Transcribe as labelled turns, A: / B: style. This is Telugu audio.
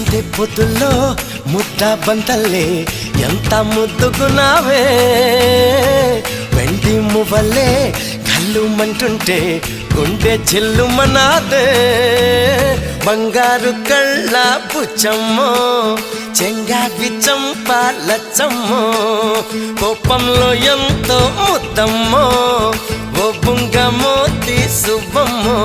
A: సందే పొద్దుల్లో ముద్ద బంతల్లే ఎంత ముద్దుకున్నావే వెండి మువ్వలే కళ్ళు మంటుంటే గుండె చెల్లుమనాదే బంగారు కళ్ళ పుచ్చమ్మో చెంగావి చంపాలచ్చమ్మో కోపంలో ఎంతో ముద్దమ్మో ఓ బుంగమో తీసువమ్మో